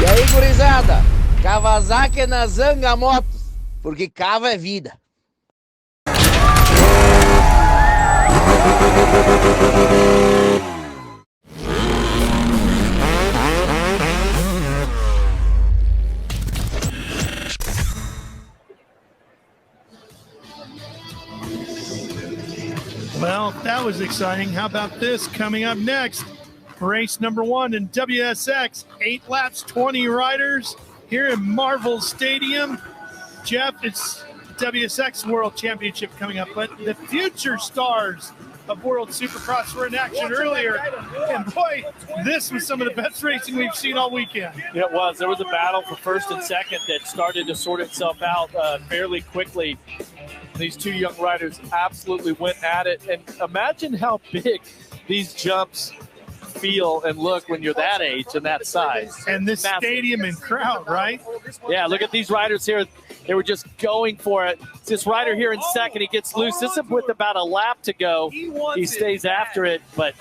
E aí, gurizada, Kawasaki na zanga motos, porque cava é vida. Well, that was exciting. How about this coming up next? Race number 1 in WSX, 8 laps, 20 riders here in Marvel Stadium. Jeff, it's WSX World Championship coming up, but the future stars of World Supercross were in action earlier. And boy, this was some of the best racing we've seen all weekend. It was. There was a battle for first and second that started to sort itself out fairly quickly. These two young riders absolutely went at it. And imagine how big these jumps feel and look when you're that age and that size. And this stadium and crowd, right? Yeah, look at these riders here. They were just going for it. This rider here in second, he gets loose. This is with about a lap to go. He stays after it, but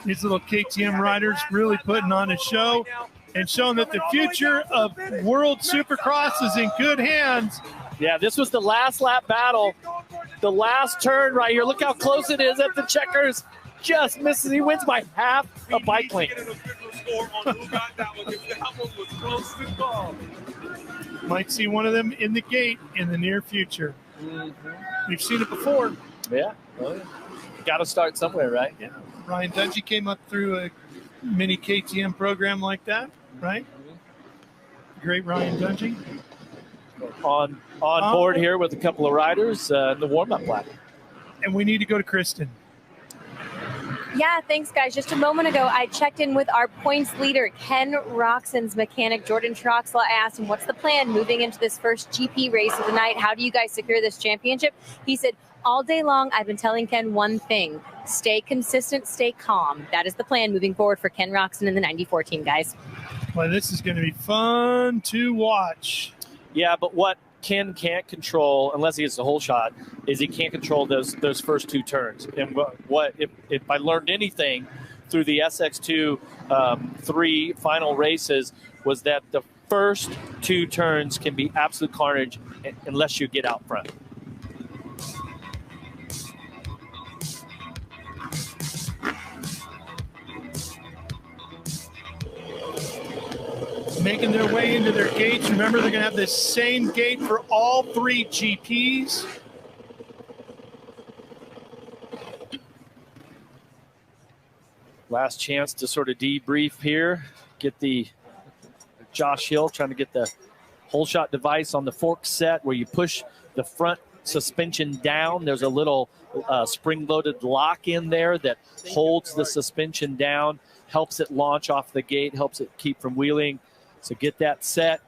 these little KTM riders really putting on a show and showing that the future of World Supercross is in good hands. Yeah, this was the last lap battle. The last turn right here. Look how close it is at the checkers. Just misses. He wins by half a bike length. Might see one of them in the gate in the near future. We've seen it before. Yeah. Got to start somewhere, right? Yeah. Ryan Dungey came up through a mini KTM program like that, right? Great Ryan Dungey. On board here with a couple of riders in the warm-up lap. And we need to go to Kristen. Yeah, thanks, guys. Just a moment ago, I checked in with our points leader, Ken Roxon's mechanic, Jordan Troxel. I asked him, what's the plan moving into this first GP race of the night? How do you guys secure this championship? He said, all day long, I've been telling Ken one thing. Stay consistent, stay calm. That is the plan moving forward for Ken Roxon and the 94 team, guys. Well, this is going to be fun to watch. Yeah, but what Ken can't control, unless he gets the whole shot, is he can't control those first two turns. And what if I learned anything through the SX2 3 final races, was that the first two turns can be absolute carnage unless you get out front. Making their way into their gates. Remember, they're going to have the same gate for all 3 GPs. Last chance to sort of debrief here. Get the Josh Hill trying to get the whole shot device on the fork set where you push the front suspension down. There's a little spring-loaded lock in there that holds the suspension down, helps it launch off the gate, helps it keep from wheeling. So get that set.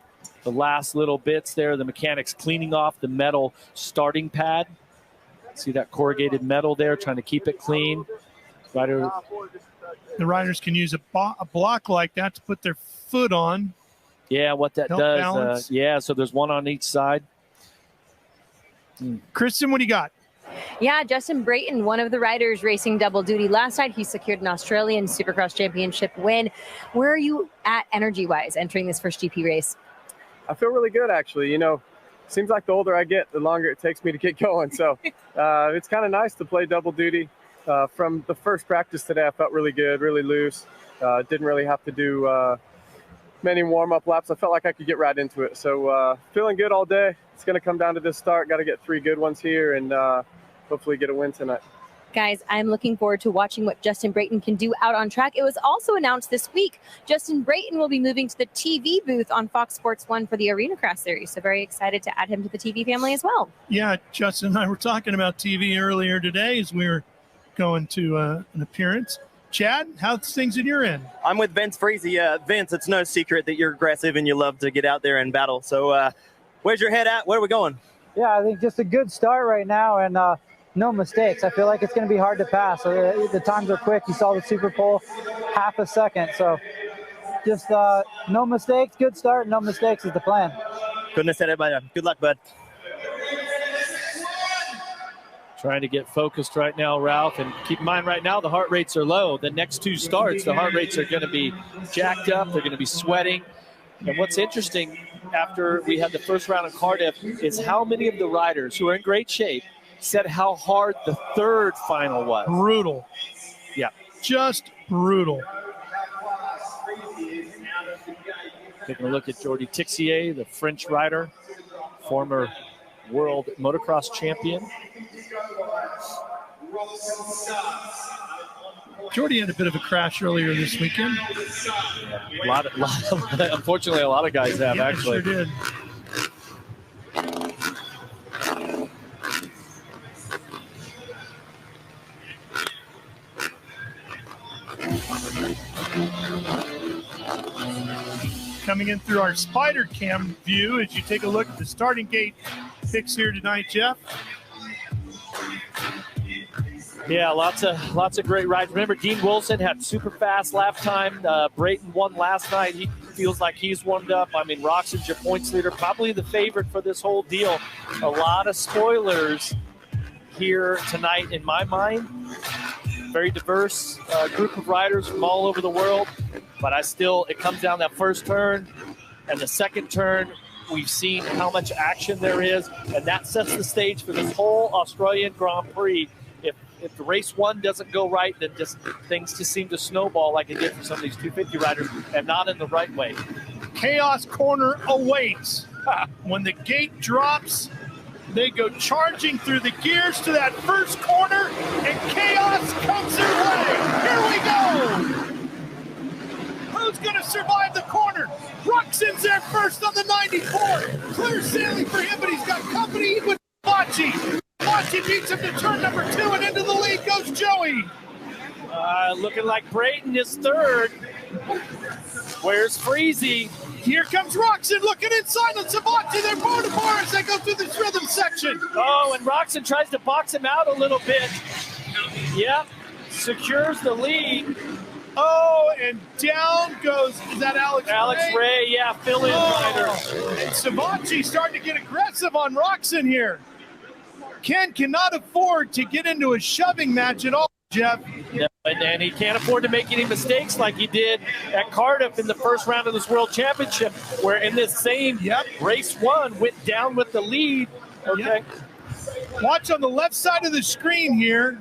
The last little bits there, the mechanics cleaning off the metal starting pad. See that corrugated metal there, trying to keep it clean. The riders can use a block like that to put their foot on. Yeah, what that does. So there's one on each side. Kristen, what do you got? Yeah, Justin Brayton, one of the riders racing double duty. Last night, he secured an Australian Supercross championship win. Where are you at energy-wise entering this first GP race? I feel really good, actually. You know, seems like the older I get, the longer it takes me to get going. So it's kind of nice to play double duty. From the first practice today, I felt really good, really loose. Didn't really have to do many warm-up laps. I felt like I could get right into it. So feeling good all day. It's going to come down to this start. Got to get 3 good ones here and hopefully get a win tonight. Guys, I'm looking forward to watching what Justin Brayton can do out on track. It was also announced this week, Justin Brayton will be moving to the TV booth on Fox Sports 1 for the Arena Cross series. So very excited to add him to the TV family as well. Yeah, Justin and I were talking about TV earlier today as we were going to an appearance. Chad, how's things in your end? I'm with Vince Freezy. Vince, it's no secret that you're aggressive and you love to get out there and battle. So where's your head at? Where are we going? Yeah, I think just a good start right now and no mistakes. I feel like it's going to be hard to pass. So the times are quick. You saw the super pole, half a second. So just no mistakes, good start, no mistakes is the plan. Couldn't have said it better. Good luck, bud. Trying to get focused right now, Ralph. And keep in mind right now, the heart rates are low. The next two starts, the heart rates are going to be jacked up. They're going to be sweating. And what's interesting after we had the first round in Cardiff is how many of the riders who are in great shape said how hard the third final was. Brutal. Yeah. Just brutal. Taking a look at Jordi Tixier, the French rider, former world motocross champion. Jordi had a bit of a crash earlier this weekend. Unfortunately, a lot of guys have, actually. Sure did. Coming in through our spider cam view as you take a look at the starting gate picks here tonight, Jeff. Yeah, lots of great rides. Remember, Dean Wilson had super fast lap time. Brayton won last night. He feels like he's warmed up. I mean, Roxon's your points leader, probably the favorite for this whole deal. A lot of spoilers here tonight in my mind. Very diverse group of riders from all over the world. But it comes down that first turn and the second turn. We've seen how much action there is, and that sets the stage for this whole Australian Grand Prix. If the race one doesn't go right, then things just seem to snowball like it did for some of these 250 riders, and not in the right way. Chaos corner awaits. When the gate drops, they go charging through the gears to that first corner, and chaos comes their way. Here we go. Who's going to survive the corner? Ruxin's there first on the 94. Clear sailing for him, but he's got company with Bachi. Bachi beats him to turn number 2, and into the lead goes Joey. Looking like Brayton is third. Where's Freezy? Here comes Roxon looking inside on Sabachi. They're bar to bar as they go through this rhythm section. Oh, and Roxon tries to box him out a little bit. Yep, secures the lead. Oh, and down goes, is that Alex Ray? Yeah, fill-in rider. And Sabachi starting to get aggressive on Roxon here. Ken cannot afford to get into a shoving match at all, Jeff. No, and he can't afford to make any mistakes like he did at Cardiff in the first round of this World Championship, where in this same race one went down with the lead. Okay. Yep. Watch on the left side of the screen here.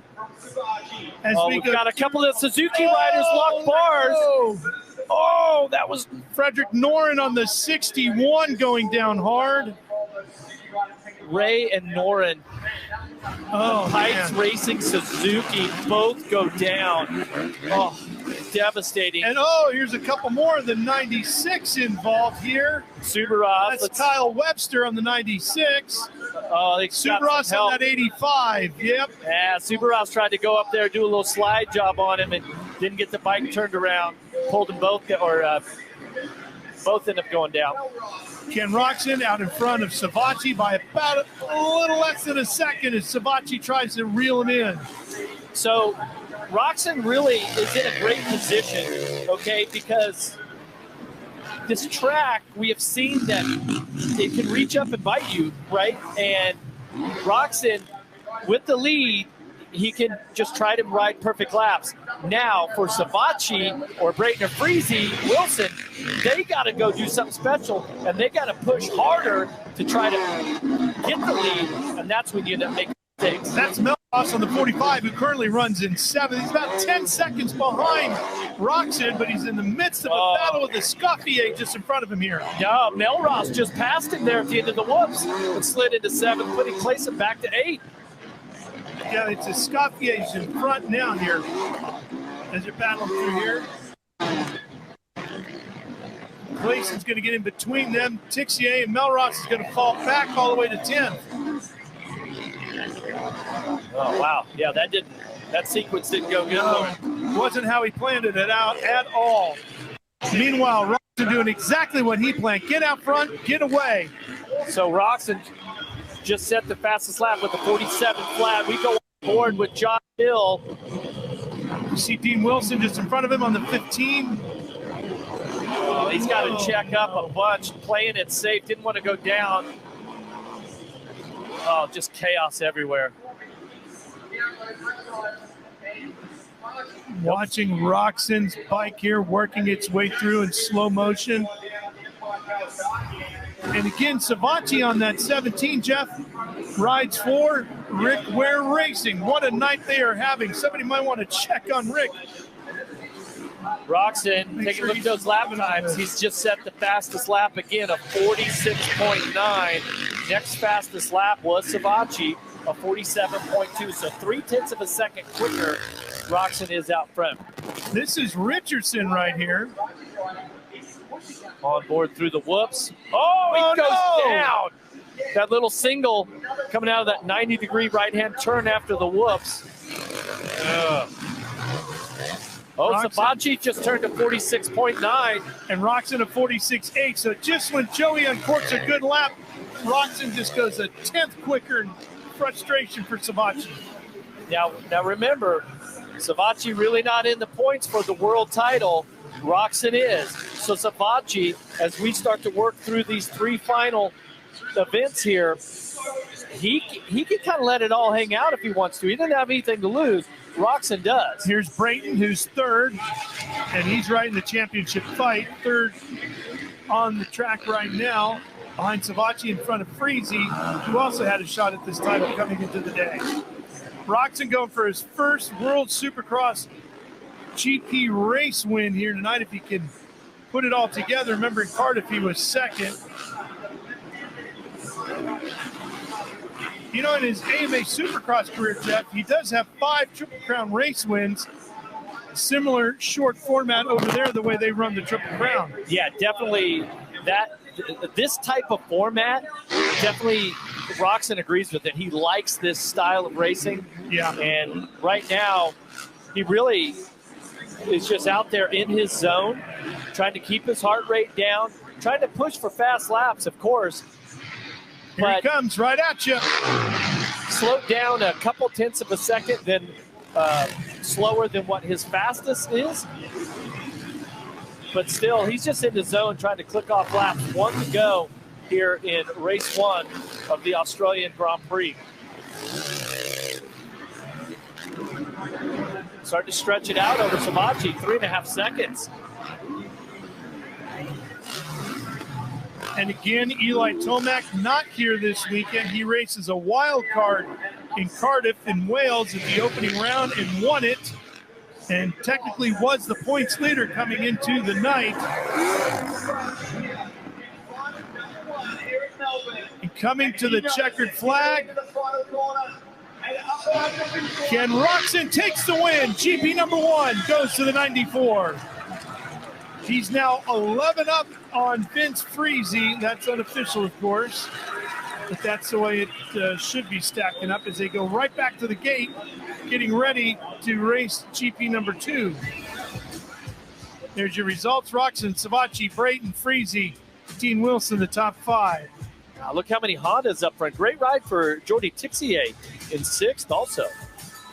As we've got a couple of Suzuki riders lock bars. Oh, that was Frederick Noren on the 61 going down hard. Ray and Noren. Pikes Racing Suzuki both go down. Oh, devastating. And here's a couple more of the 96 involved here. Subaros. That's Kyle Webster on the 96. Subaros on that 85. Yep. Yeah, Subaros tried to go up there, do a little slide job on him, and didn't get the bike turned around. Pulled them both, both end up going down. Ken Roxon out in front of Sabachi by about a little less than a second as Sabachi tries to reel him in. So Roxon really is in a great position, okay, because this track, we have seen that it can reach up and bite you, right? And Roxon, with the lead, he can just try to ride perfect laps. Now, for Sabachi or Brayton or Freezy, Wilson, they got to go do something special, and they got to push harder to try to get the lead, and that's when you end up making mistakes. That's Melross on the 45, who currently runs in 7th. He's about 10 seconds behind Roxon, but he's in the midst of a battle with the Scuffier just in front of him here. Yeah, Melross just passed him there at the end of the whoops and slid into 7th, putting Clayson back to 8th. Yeah, it's a Scuffier in front now here as they're battling through here. Clayson's going to get in between them. Tixier and Melross is going to fall back all the way to 10th. Oh, wow. Yeah, that sequence didn't go good. No, wasn't how he planned it out at all. Meanwhile, Roxon doing exactly what he planned. Get out front, get away. So Roxon just set the fastest lap with the 47 flat. We go on board with Josh Hill. You see Dean Wilson just in front of him on the 15. Oh, he's got to check up a bunch, playing it safe, didn't want to go down. Oh, just chaos everywhere. Watching Roxon's bike here working its way through in slow motion. And again, Savachi on that 17, Jeff, rides for Rick Ware Racing. What a night they are having. Somebody might want to check on Rick. Roxon, take a look at those lap times. He's just set the fastest lap again, a 46.9. Next fastest lap was Savachi, a 47.2. So 0.3 of a second quicker. Roxon is out front. This is Richardson right here. On board through the whoops. Oh, he goes down. That little single coming out of that 90-degree right-hand turn after the whoops. Savachi just turned to 46.9. And Roxon a 46.8. So just when Joey uncorks a good lap, Roxon just goes a 10th quicker in frustration for Savachi. Now remember, Savachi really not in the points for the world title. Roxon is. So Savachi, as we start to work through these 3 final events here, he can kind of let it all hang out if he wants to. He doesn't have anything to lose. Roxon does. Here's Brayton, who's third, and he's right in the championship fight. Third on the track right now, behind Savachi in front of Freezy, who also had a shot at this title coming into the day. Roxon going for his first World Supercross GP race win here tonight, if he can put it all together. Remember, in Cardiff, he was second. You know, in his AMA Supercross career, Jeff, he does have 5 Triple Crown race wins. Similar short format over there, the way they run the Triple Crown. Yeah, definitely this type of format, definitely Roxon agrees with it. He likes this style of racing. Yeah. And right now, he really is just out there in his zone, trying to keep his heart rate down, trying to push for fast laps, of course. Here he comes right at you. Slowed down a couple tenths of a second, then slower than what his fastest is. But still, he's just in the zone trying to click off laps. 1 to go here in race 1 of the Australian Grand Prix. Starting to stretch it out over Savachi, 3.5 seconds. And again, Eli Tomac not here this weekend. He races a wild card in Cardiff in Wales at the opening round and won it. And technically was the points leader coming into the night. And coming to the checkered flag, Ken Roxon takes the win. GP number 1 goes to the 94. He's now 11 up on Vince Freezy. That's unofficial, of course. But that's the way it should be stacking up as they go right back to the gate, getting ready to race GP number 2. There's your results. Roxon, Savachi, Brayton, Freezy, Dean Wilson, the top 5. Now look how many Hondas up front. Great ride for Jordy Tixier in 6th also.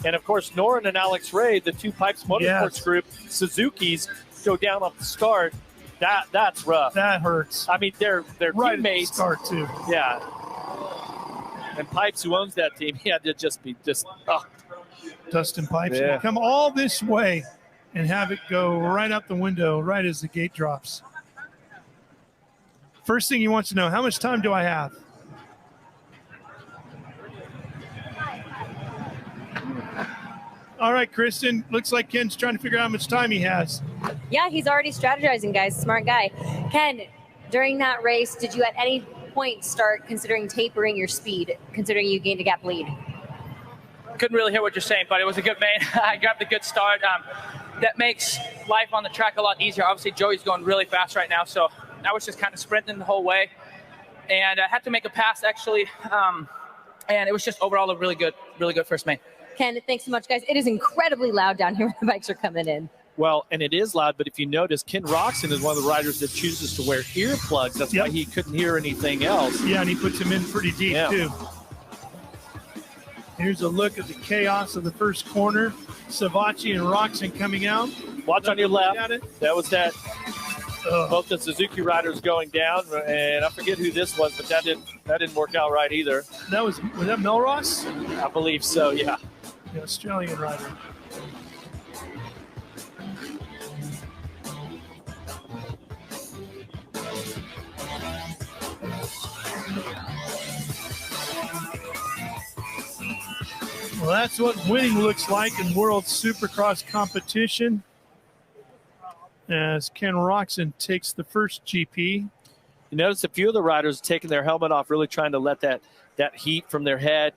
And, of course, Norin and Alex Ray, the 2 Pipes Motorsports group, Suzuki's, go down off the start. That's rough. That hurts. I mean, they're right teammates. At the start, too. Yeah. And Pipes, who owns that team, he had to just be Dustin Pipes Yeah. will come all this way and have it go right out the window right as the gate drops. First thing he wants to know, how much time do I have? All right, Kristen, looks like Ken's trying to figure out how much time he has. Yeah, he's already strategizing, guys. Smart guy. Ken, during that race, did you at any point start considering tapering your speed, considering you gained a gap lead? Couldn't really hear what you're saying, but it was a good main. I grabbed a good start. That makes life on the track a lot easier. Obviously, Joey's going really fast right now, so I was just kind of sprinting the whole way. And I had to make a pass, actually, and it was just overall a really good first main. Ken, thanks so much, guys. It is incredibly loud down here when the bikes are coming in. Well, and it is loud, but if you notice, Ken Roxon is one of the riders that chooses to wear earplugs. That's why he couldn't hear anything else. Yeah, and he puts him in pretty deep, too. Here's a look at the chaos of the first corner. Savachi and Roxon coming out. Watch on your left. That was that. Both the Suzuki riders going down, and I forget who this was, but that didn't work out right either. Was that Melross? I believe so, yeah. the Australian rider. Well, that's what winning looks like in World Supercross competition, as Ken Roxon takes the first GP. You notice a few of the riders taking their helmet off, really trying to let that heat from their head,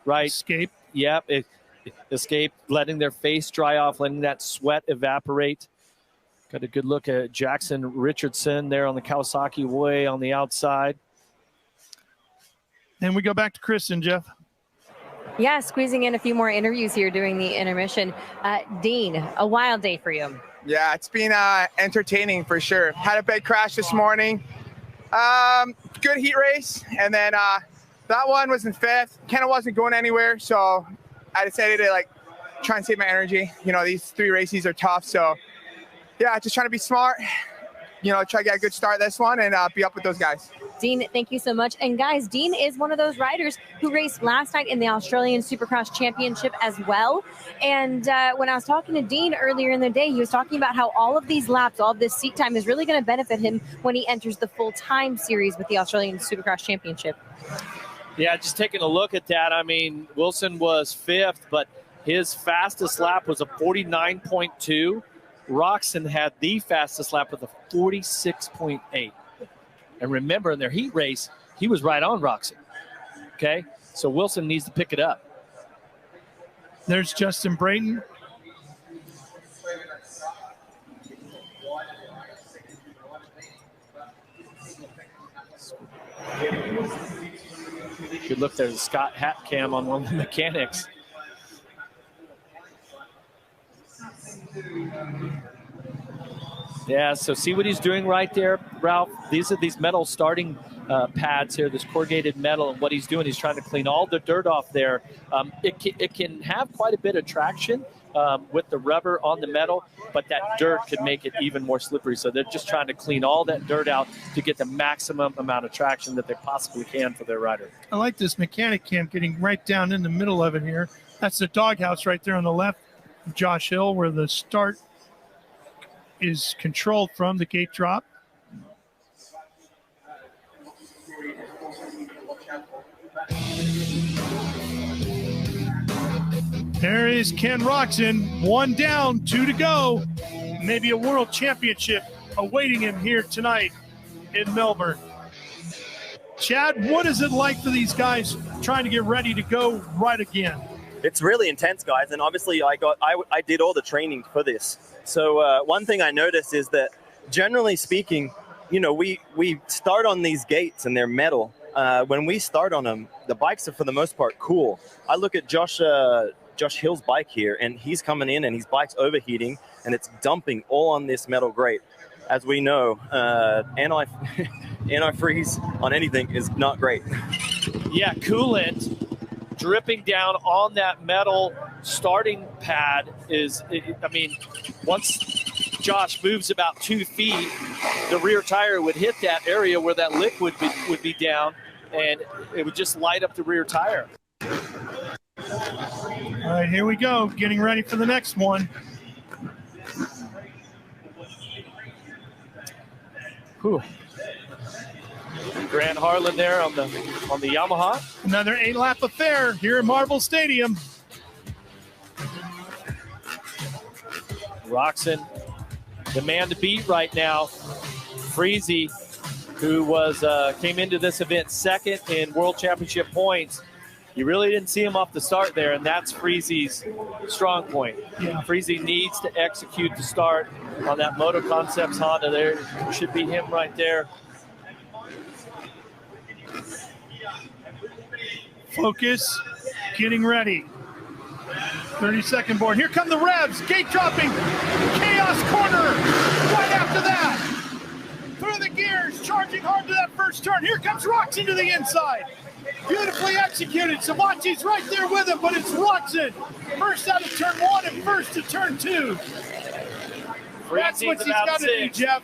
right? Escape. Yep, escape, letting their face dry off, letting that sweat evaporate. Got a good look at Jackson Richardson there on the Kawasaki way on the outside. And we go back to Kristen, Jeff. Yeah, squeezing in a few more interviews here during the intermission. Dean, a wild day for you. Yeah, it's been entertaining for sure. Had a big crash this morning. Good heat race, and then that one was in fifth. Kind of wasn't going anywhere, so I decided to try and save my energy. You know, these 3 races are tough, so yeah, just trying to be smart. You know, try to get a good start this one and be up with those guys. Dean, thank you so much. And guys, Dean is one of those riders who raced last night in the Australian Supercross Championship as well. And when I was talking to Dean earlier in the day, he was talking about how all of these laps, all of this seat time is really going to benefit him when he enters the full-time series with the Australian Supercross Championship. Yeah, just taking a look at that. I mean, Wilson was 5th, but his fastest lap was a 49.2. Roxon had the fastest lap with a 46.8. And remember, in their heat race, he was right on Roxon. Okay? So Wilson needs to pick it up. There's Justin Brayton. Good look there, the Scott hat cam on one of the mechanics. Yeah, so see what he's doing right there, Ralph. These are these metal starting pads here, this corrugated metal, and what he's doing, he's trying to clean all the dirt off there. It can have quite a bit of traction with the rubber on the metal, but that dirt could make it even more slippery. So they're just trying to clean all that dirt out to get the maximum amount of traction that they possibly can for their rider. I like this mechanic cam getting right down in the middle of it here. That's the doghouse right there on the left of Josh Hill, where the start is controlled from the gate drop. There is Ken Roxon, 1 down, 2 to go. Maybe a world championship awaiting him here tonight in Melbourne. Chad, what is it like for these guys trying to get ready to go right again? It's really intense, guys, and obviously I did all the training for this. So one thing I noticed is that, generally speaking, you know, we start on these gates and they're metal. When we start on them, the bikes are for the most part cool. I look at Josh Hill's bike here, and he's coming in and his bike's overheating, and it's dumping all on this metal grate. As we know, anti-freeze on anything is not great. Yeah, coolant dripping down on that metal starting pad once Josh moves about 2 feet, the rear tire would hit that area where that liquid would be down, and it would just light up the rear tire. All right, here we go, getting ready for the next one. Whew. Grant Harlan there on the Yamaha. Another 8-lap affair here at Marvel Stadium. Roxon, the man to beat right now. Freezy, who came into this event 2nd in World Championship points. You really didn't see him off the start there, and that's Freezy's strong point. Yeah. Freezy needs to execute the start on that Moto Concepts Honda. There should be him right there. Focus, getting ready. 30-second board. Here come the revs. Gate dropping. Chaos corner. Right after that. Through the gears. Charging hard to that first turn. Here comes Roxon to the inside. Beautifully executed. Savachi's right there with him, but it's Roxon. First out of turn 1 and first to turn 2. That's what he's got to do, Jeff.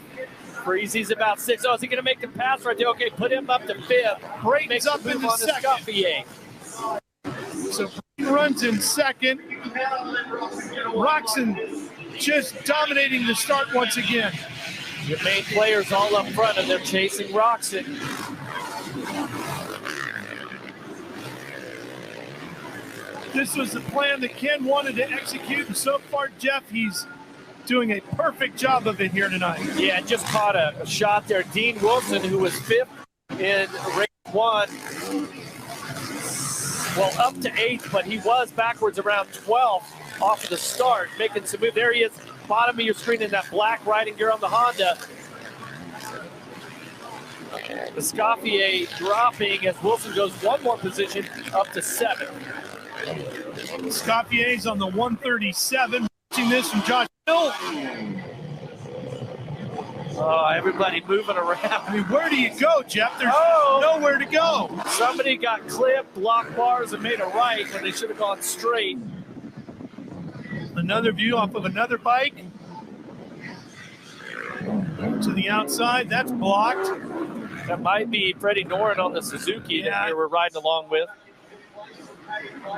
Freezy's about 6. Oh, is he going to make the pass right there? Okay, put him up to 5th. Brayton's up into 2nd. Scuffier. So runs in second. Roxon just dominating the start once again. Your main players all up front, and they're chasing Roxon. This was the plan that Ken wanted to execute, and so far, Jeff, he's doing a perfect job of it here tonight. Yeah, just caught a shot there. Dean Wilson, who was 5th in race 1, well, up to 8th, but he was backwards around 12th off of the start, making some move. There he is, bottom of your screen in that black riding gear on the Honda. Escoffier dropping as Wilson goes one more position up to 7th. Escoffier's on the 137. Watching this from Josh Hill. Oh, everybody moving around. I mean, where do you go, Jeff? There's nowhere to go. Somebody got clipped, blocked bars, and made a right when they should have gone straight. Another view off of another bike. To the outside, that's blocked. That might be Freddie Noren on the Suzuki that we were riding along with.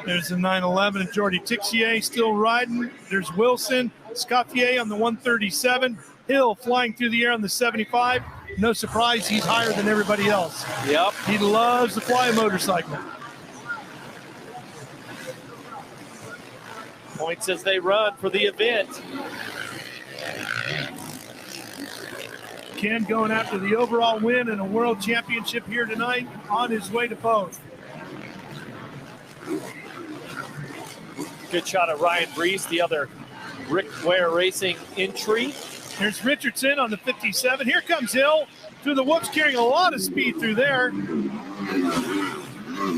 There's the 911 and Jordy Tixier still riding. There's Wilson, Scoffier on the 137. Hill flying through the air on the 75. No surprise, he's higher than everybody else. Yep. He loves to fly a motorcycle. Points as they run for the event. Ken going after the overall win and a world championship here tonight, on his way to both. Good shot of Ryan Brees, the other Rick Ware Racing entry. There's Richardson on the 57. Here comes Hill through the whoops, carrying a lot of speed through there.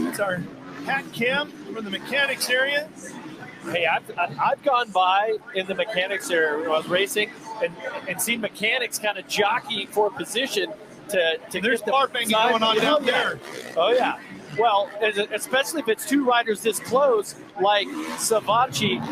It's our Pat Cam from the mechanics area. Hey, I've gone by in the mechanics area when I was racing and seen mechanics kind of jockeying for a position to there's get the bar banging going on down there. Oh, yeah. Well, especially if it's two riders this close, like Savacci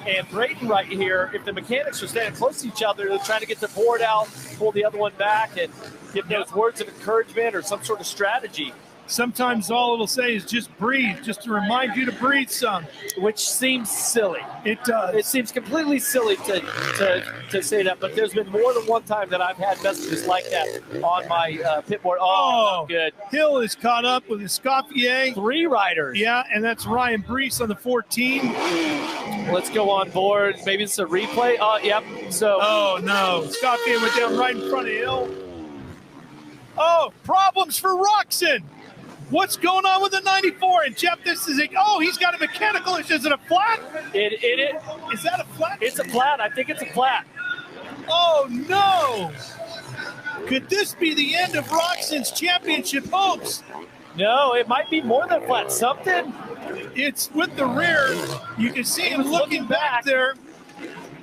and Brayton right here, if the mechanics are standing close to each other, they're trying to get the board out, pull the other one back, and give those words of encouragement or some sort of strategy. Sometimes all it'll say is just breathe, just to remind you to breathe some. Which seems silly. It does. It seems completely silly to say that, but there's been more than one time that I've had messages like that on my pit board. Oh, not good. Hill is caught up with Escoffier. 3 riders. Yeah, and that's Ryan Brees on the 14. Let's go on board. Maybe it's a replay. Oh, yep. So. Oh, no. Escoffier went down right in front of Hill. Oh, problems for Roxon. What's going on with the 94? And Jeff, this is he's got a mechanical issue. Is it a flat? Is that a flat? It's a flat. I think it's a flat. Oh, no. Could this be the end of Roxon's championship hopes? No, it might be more than flat. Something. It's with the rear. You can see him looking back there.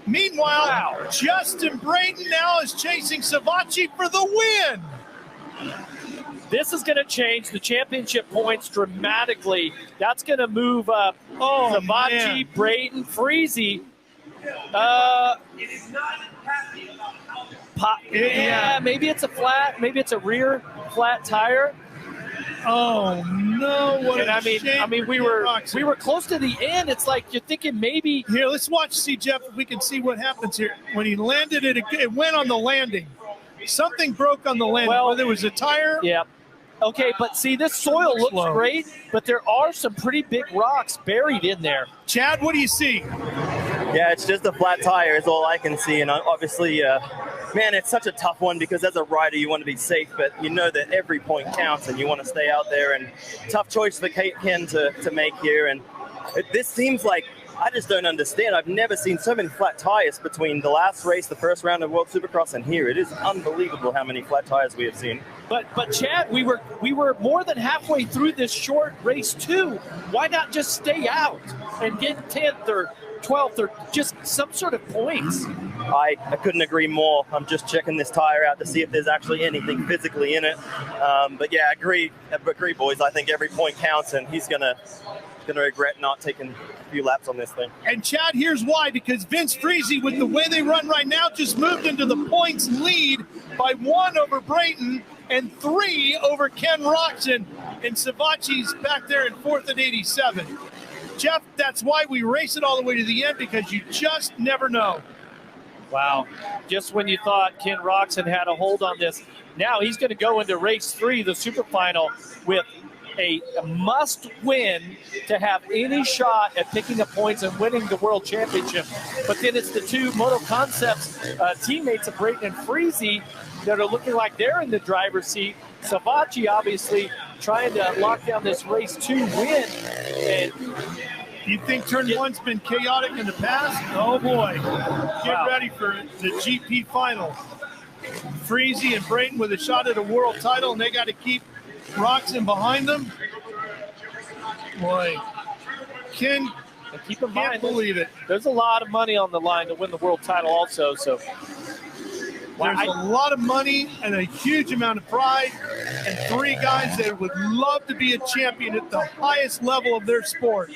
Meanwhile, Justin Brayton now is chasing Savacci for the win. This is going to change the championship points dramatically. That's going to move up Savacci, Brayton, Freezy. Maybe it's a flat. Maybe it's a rear flat tire. Oh no! What and I mean, we were close to the end. It's like you're thinking maybe. Here, let's see Jeff if we can see what happens here. When he landed it went on the landing. Something broke on the landing. Well, there was a tire. Yeah. Okay, but see, this soil looks great, but there are some pretty big rocks buried in there. Chad, what do you see? Yeah, it's just a flat tire is all I can see. And obviously, man, it's such a tough one because as a rider, you want to be safe, but you know that every point counts and you want to stay out there. And tough choice for Ken to make here. And this seems like, I just don't understand. I've never seen so many flat tires between the last race, the first round of World Supercross, and here. It is unbelievable how many flat tires we have seen. But Chad, we were more than halfway through this short race too. Why not just stay out and get 10th or 12th or just some sort of points? I couldn't agree more. I'm just checking this tire out to see if there's actually anything physically in it. But yeah, agree, boys. I think every point counts, and he's gonna regret not taking a few laps on this thing. And Chad, here's why: because Vince Freezy, with the way they run right now, just moved into the points lead by 1 over Brayton and 3 over Ken Roxon, and Savacci's back there in 4th at 87. Jeff, that's why we race it all the way to the end, because you just never know. Wow. Just when you thought Ken Roczen had a hold on this, now he's going to go into race 3, the super final, with a must-win to have any shot at picking up points and winning the World Championship. But then it's the two Moto Concepts teammates of Brayton and Freezy that are looking like they're in the driver's seat. Savachi obviously trying to lock down this race 2 win. And you think turn 1's been chaotic in the past? Oh boy. Get ready for the GP final. Freezy and Brayton with a shot at a world title, and they got to keep Roczen behind them. Boy, can't believe it. There's a lot of money on the line to win the world title also. So there's a lot of money and a huge amount of pride, and 3 guys that would love to be a champion at the highest level of their sport.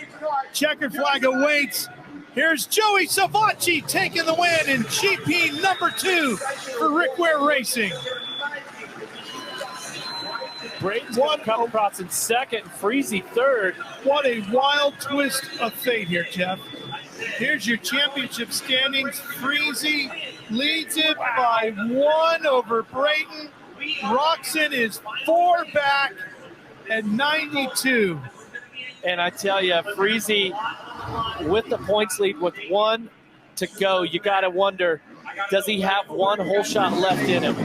Checkered flag awaits. Here's Joey Savachi taking the win in GP number 2 for Rick Ware Racing. Brayton's coming across in second, Freezy third. What a wild twist of fate here, Jeff. Here's your championship standings. Freezy leads it by 1 over Brayton. Roczen is 4 back at 92. And I tell you, Freezy with the points lead with 1 to go, you got to wonder, does he have 1 whole shot left in him?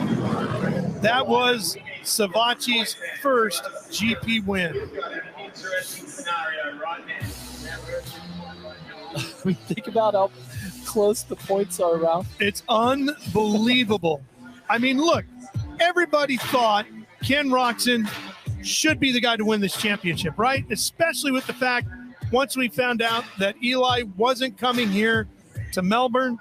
That was Savachi's first GP win. Think about how close the points are around. It's unbelievable. I mean, look, everybody thought Ken Roczen should be the guy to win this championship, right? Especially with the fact, once we found out that Eli wasn't coming here to Melbourne.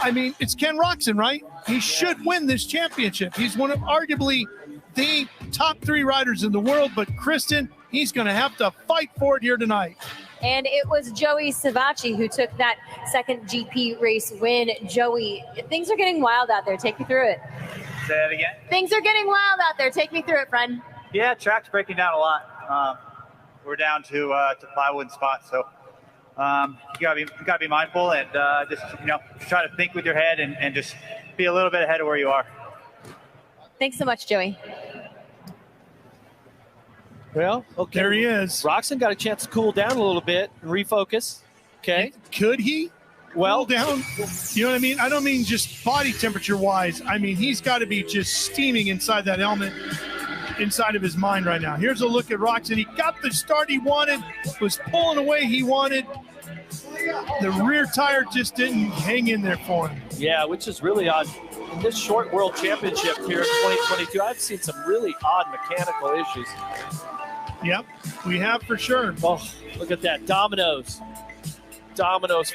I mean, it's Ken Roczen, right? He should win this championship. He's one of arguably the top 3 riders in the world, but Kristen, he's going to have to fight for it here tonight. And it was Joey Savachi who took that second GP race win. Joey, things are getting wild out there. Take me through it. Say that again. Things are getting wild out there. Take me through it, friend. Yeah, track's breaking down a lot. We're down to plywood spots, so you gotta be mindful and just try to think with your head and just be a little bit ahead of where you are. Thanks so much, Joey. Well, okay. There he is. Roczen got a chance to cool down a little bit and refocus. Okay. Could he? Well, down. You know what I mean? I don't mean just body temperature wise. I mean, he's got to be just steaming inside that helmet, inside of his mind right now. Here's a look at Roczen. He got the start he wanted, was pulling away he wanted. The rear tire just didn't hang in there for him. Yeah, which is really odd. In this short world championship here in 2022, I've seen some really odd mechanical issues. Yep, we have for sure. Oh, look at that. Dominoes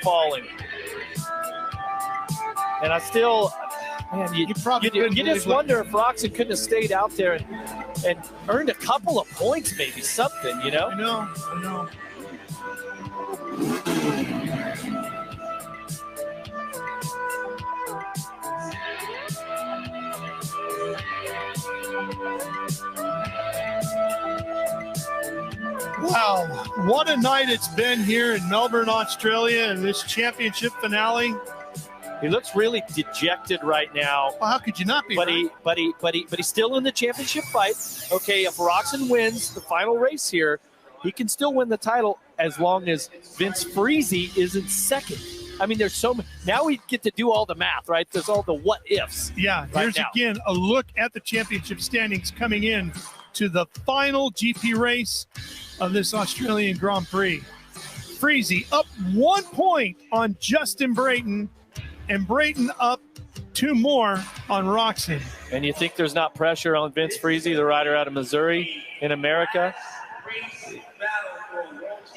falling. And I still, man, you just wonder if Roczen couldn't have stayed out there and earned a couple of points, maybe something, you know? I know. Wow, what a night it's been here in Melbourne, Australia, in this championship finale. He looks really dejected right now. Well, how could you not be? But he's still in the championship fight. Okay, if Roczen wins the final race here, he can still win the title as long as Vince Freezy is in second. I mean, there's so many. Now we get to do all the math, right? There's all the what ifs. Yeah, here's again a look at the championship standings coming in to the final GP race of this Australian Grand Prix. Freezy up 1 point on Justin Brayton, and Brayton up 2 more on Roczen. And you think there's not pressure on Vince Freezy, the rider out of Missouri in America?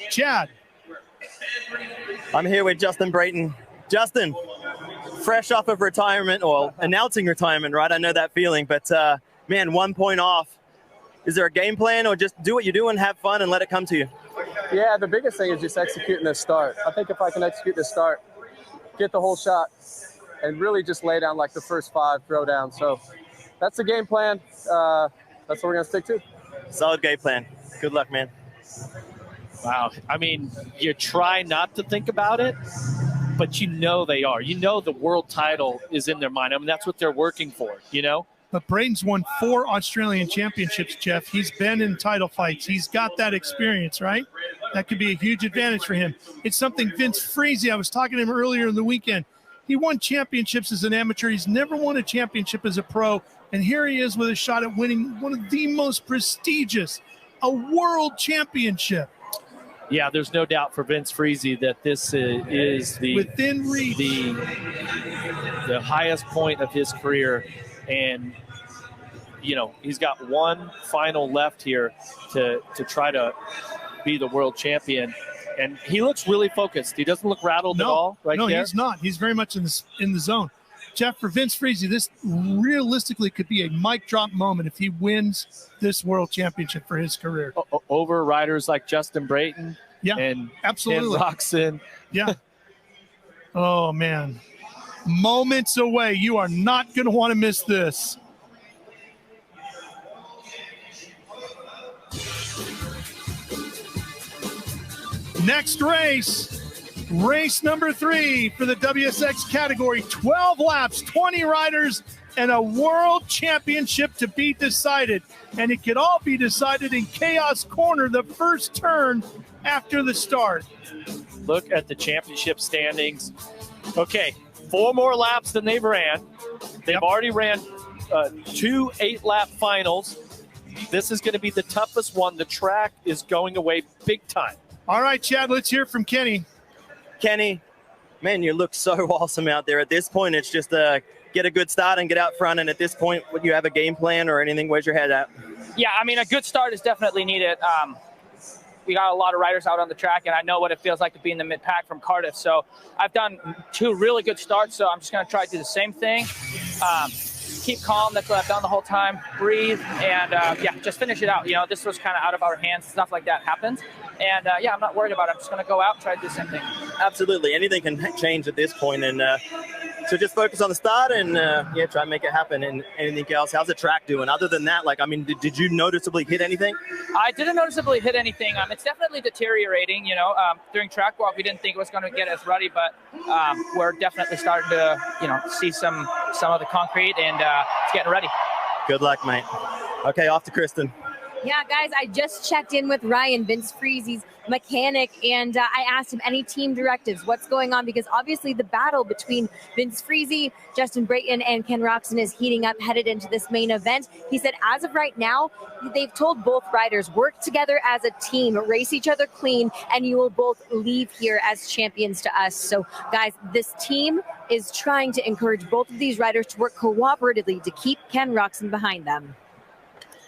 Chad. I'm here with Justin Brayton. Justin, fresh off of retirement, or announcing retirement, right? I know that feeling, but man, 1 point off. Is there a game plan, or just do what you do and have fun and let it come to you? Yeah, the biggest thing is just executing this start. I think if I can execute this start, get the whole shot, and really just lay down like the first 5 throw down. So that's the game plan. That's what we're going to stick to. Solid game plan. Good luck, man. Wow. I mean, you try not to think about it, but you know they are. You know the world title is in their mind. I mean, that's what they're working for, you know? But Braden's won 4 Australian championships, Jeff. He's been in title fights. He's got that experience, right? That could be a huge advantage for him. It's something Vince Friese, I was talking to him earlier in the weekend. He won championships as an amateur. He's never won a championship as a pro. And here he is with a shot at winning one of the most prestigious, a world championship. Yeah, there's no doubt for Vince Friese that this is the within reach, the highest point of his career. And, you know, he's got one final left here to try to be the world champion. And he looks really focused. He doesn't look rattled at all right there. No, he's not. He's very much in the zone. Jeff, for Vince Friese, this realistically could be a mic drop moment if he wins this world championship for his career. Over riders like Justin Brayton and absolutely. Ken Roczen. Yeah. Oh, man. Moments away. You are not going to want to miss this. Next race number 3 for the WSX category. 12 laps, 20 riders, and a world championship to be decided. And it could all be decided in Chaos Corner, the first turn after the start. Look at the championship standings. Okay, 4 more laps than they've ran. They've already ran 2 8-lap finals. This is going to be the toughest one. The track is going away big time. All right, Chad, let's hear from Kenny. Kenny, man, you look so awesome out there. At this point, it's just get a good start and get out front. And at this point, would you have a game plan or anything? Where's your head at? Yeah, I mean, a good start is definitely needed. We got a lot of riders out on the track, and I know what it feels like to be in the mid-pack from Cardiff. So I've done 2 really good starts, so I'm just going to try to do the same thing. Keep calm. That's what I've done the whole time. Breathe, and, just finish it out. You know, this was kind of out of our hands. Stuff like that happens. And, I'm not worried about it. I'm just going to go out and try to do the same thing. Absolutely. Anything can change at this point. And so just focus on the start and, try and make it happen. And anything else, how's the track doing? Other than that, did you noticeably hit anything? I didn't noticeably hit anything. It's definitely deteriorating, during track walk. We didn't think it was going to get as ruddy, but we're definitely starting to, see some of the concrete, and it's getting ready. Good luck, mate. Okay, off to Kristen. Yeah, guys, I just checked in with Ryan, Vince Friese's mechanic, and I asked him any team directives, what's going on, because obviously the battle between Vince Friese, Justin Brayton, and Ken Roczen is heating up headed into this main event. He said as of right now, they've told both riders, work together as a team, race each other clean, and you will both leave here as champions to us. So, guys, this team is trying to encourage both of these riders to work cooperatively to keep Ken Roczen behind them.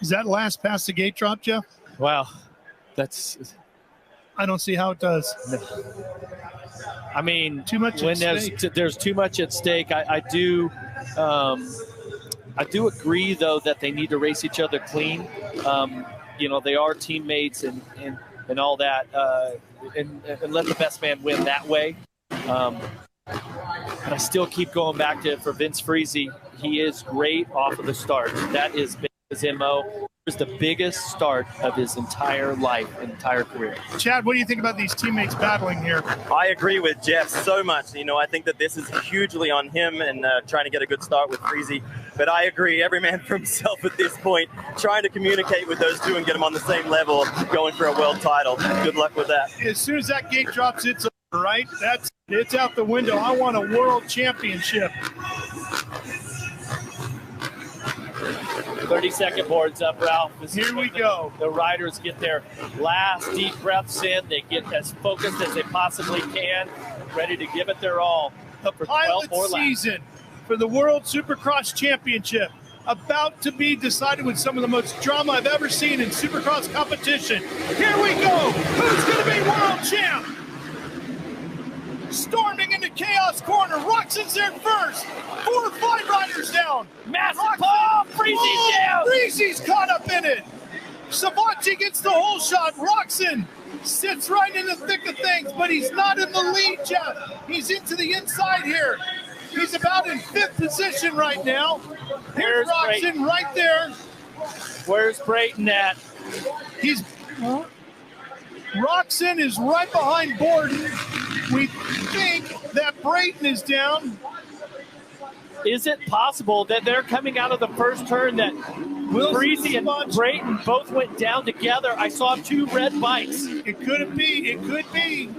Is that last past the gate drop, Jeff? Wow. I don't see how it does. I mean, too much when there's too much at stake. I do agree, though, that they need to race each other clean. They are teammates and all that, and let the best man win that way. But I still keep going back to it for Vince Friese. He is great off of the start. That is his MO. It was the biggest start of his entire life, entire career. Chad, what do you think about these teammates battling here? I agree with Jeff so much. I think that this is hugely on him and trying to get a good start with Friese. But I agree, every man for himself at this point, trying to communicate with those two and get them on the same level, going for a world title. Good luck with that. As soon as that gate drops, it's over, right? It's out the window. I want a world championship. 30-second boards up, Ralph. Here we go. The riders get their last deep breaths in. They get as focused as they possibly can, ready to give it their all. The pilot season for the World Supercross Championship about to be decided with some of the most drama I've ever seen in Supercross competition. Here we go. Who's going to be world champ? Storming into Chaos Corner. Roczen's there first. 4 or 5 riders down. Massive ball. Friese's down. Friese's caught up in it. Savachi gets the whole shot. Roczen sits right in the thick of things, but he's not in the lead, Jeff. He's into the inside here. He's about in 5th position right now. Here's Roczen right there. Where's Brayton at? Roxon is right behind Borden. We think that Brayton is down. Is it possible that they're coming out of the first turn that Freezy and Brayton both went down together? I saw 2 red bikes. It could be. It could be.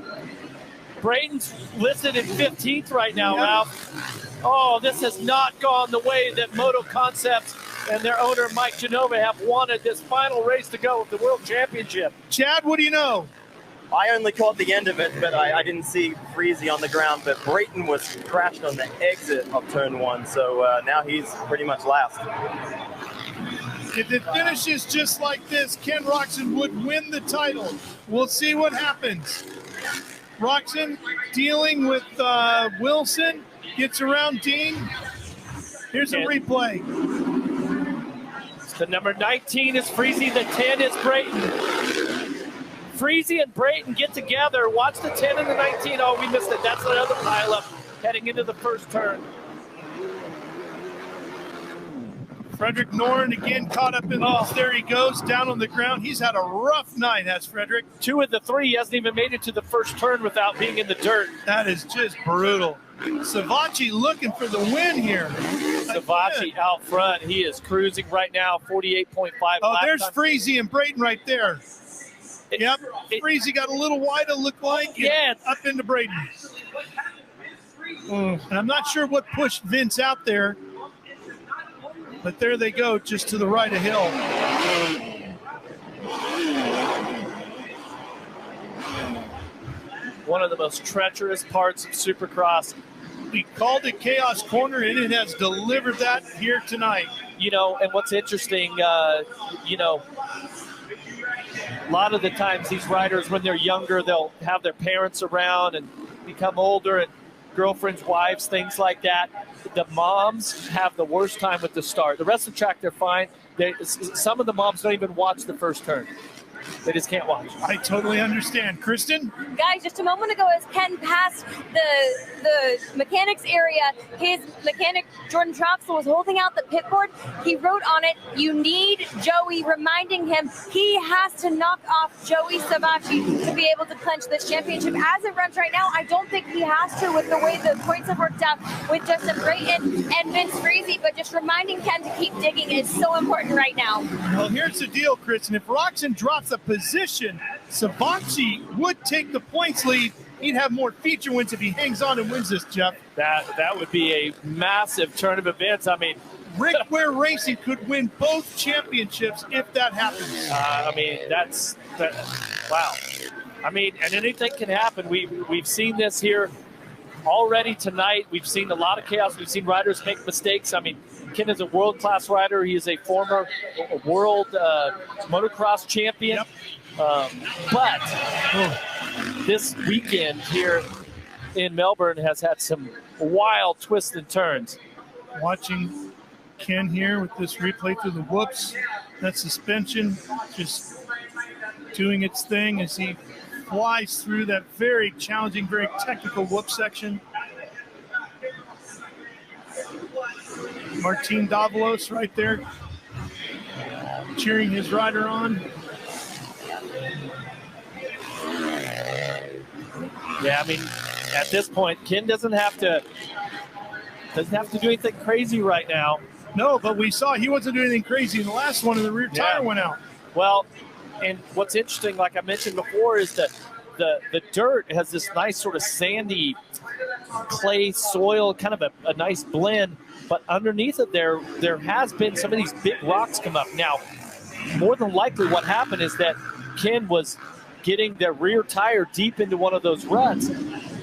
Brayton's listed in 15th right now, Ralph. Oh, this has not gone the way that Moto Concepts and their owner, Mike Genova, have wanted this final race to go with the World Championship. Chad, what do you know? I only caught the end of it, but I didn't see Freezy on the ground. But Brayton was crashed on the exit of turn 1, so now he's pretty much last. If it finishes just like this, Ken Roxon would win the title. We'll see what happens. Roxon dealing with Wilson, gets around Dean. Here's a replay. The number 19 is Freezy, the 10 is Brayton. Freezy and Brayton get together. Watch the 10 and the 19. Oh, we missed it. That's another pileup heading into the first turn. Frederick Noren again caught up in this. There he goes, down on the ground. He's had a rough night, has Frederick. 2 of the 3. He hasn't even made it to the first turn without being in the dirt. That is just brutal. Savachi looking for the win here. Savachi out front. He is cruising right now, 48.5. Oh, there's Freezy and Brayton right there. Yep, Freezy got a little wide, it looked like. Yeah. Up into Brayton. And I'm not sure what pushed Vince out there, but there they go, just to the right of Hill. One of the most treacherous parts of Supercross. We called it Chaos Corner, and it has delivered that here tonight. You know, and what's interesting, you know, a lot of the times these riders, when they're younger, they'll have their parents around and become older, and girlfriends, wives, things like that. The moms have the worst time with the start. The rest of the track, they're fine. Some of the moms don't even watch the first turn. They just can't watch. I totally understand. Kristen? Guys, just a moment ago, as Ken passed the mechanics area, his mechanic, Jordan Troxel, was holding out the pit board. He wrote on it, "You need Joey," reminding him he has to knock off Joey Savachi to be able to clinch this championship. As it runs right now, I don't think he has to with the way the points have worked out with Justin Brayton and Vince Freezy, but just reminding Ken to keep digging is so important right now. Well, here's the deal, Kristen. If Roxon drops a position, Savachi would take the points lead. He'd have more feature wins if he hangs on and wins this, Jeff. That would be a massive turn of events. I mean, Rick Ware Racing could win both championships if that happens. I mean, wow. I mean, and anything can happen. We've seen this here already tonight. We've seen a lot of chaos. We've seen riders make mistakes. I mean, Ken is a world-class rider. He is a former world motocross champion. Yep. But this weekend here in Melbourne has had some wild twists and turns. Watching Ken here with this replay through the whoops. That suspension just doing its thing as he flies through that very challenging, very technical whoop section. Martin Davalos right there cheering his rider on. Yeah, I mean, at this point, Ken doesn't have to do anything crazy right now. No, but we saw he wasn't doing anything crazy in the last one, and the rear tire went out. Well, and what's interesting, like I mentioned before, is that the dirt has this nice sort of sandy clay soil, kind of a nice blend. But underneath it, there has been some of these big rocks come up. Now, more than likely what happened is that Ken was getting their rear tire deep into one of those ruts,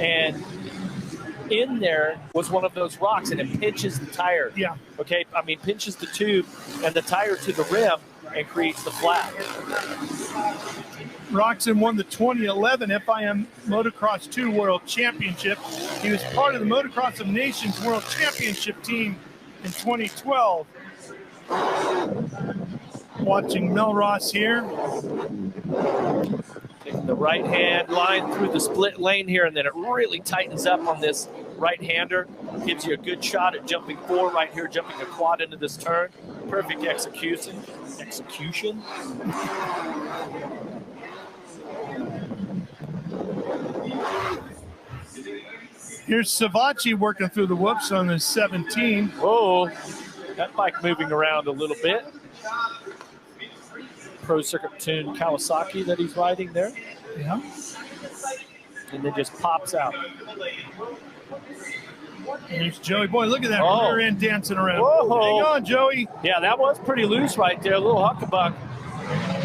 and in there was one of those rocks, and it pinches the tire. Yeah. Okay, I mean, pinches the tube and the tire to the rim and creates the flat. Roxon won the 2011 FIM Motocross 2 World Championship. He was part of the Motocross of Nations World Championship team in 2012. Watching Melross here. Taking the right-hand line through the split lane here, and then it really tightens up on this right-hander. Gives you a good shot at jumping forward right here, jumping a quad into this turn. Perfect execution. Here's Savachi working through the whoops on the 17. Whoa, that bike moving around a little bit. Pro Circuit tuned Kawasaki that he's riding there. Yeah. And then just pops out. Here's Joey. Boy, look at that rear end dancing around. Whoa. Hang on, Joey. Yeah, that was pretty loose right there. A little huckabuck.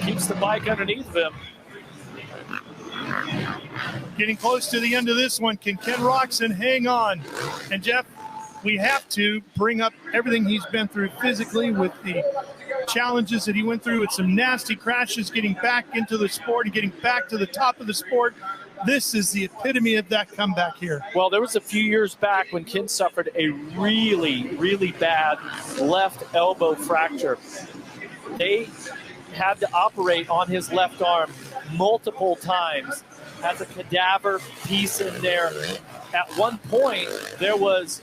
Keeps the bike underneath him. Getting close to the end of this one. Can Ken Roxon hang on? And Jeff, we have to bring up everything he's been through physically with the challenges that he went through with some nasty crashes, getting back into the sport and getting back to the top of the sport. This is the epitome of that comeback here. Well, there was a few years back when Ken suffered a really, really bad left elbow fracture. They had to operate on his left arm multiple times. Has a cadaver piece in there. At one point, there was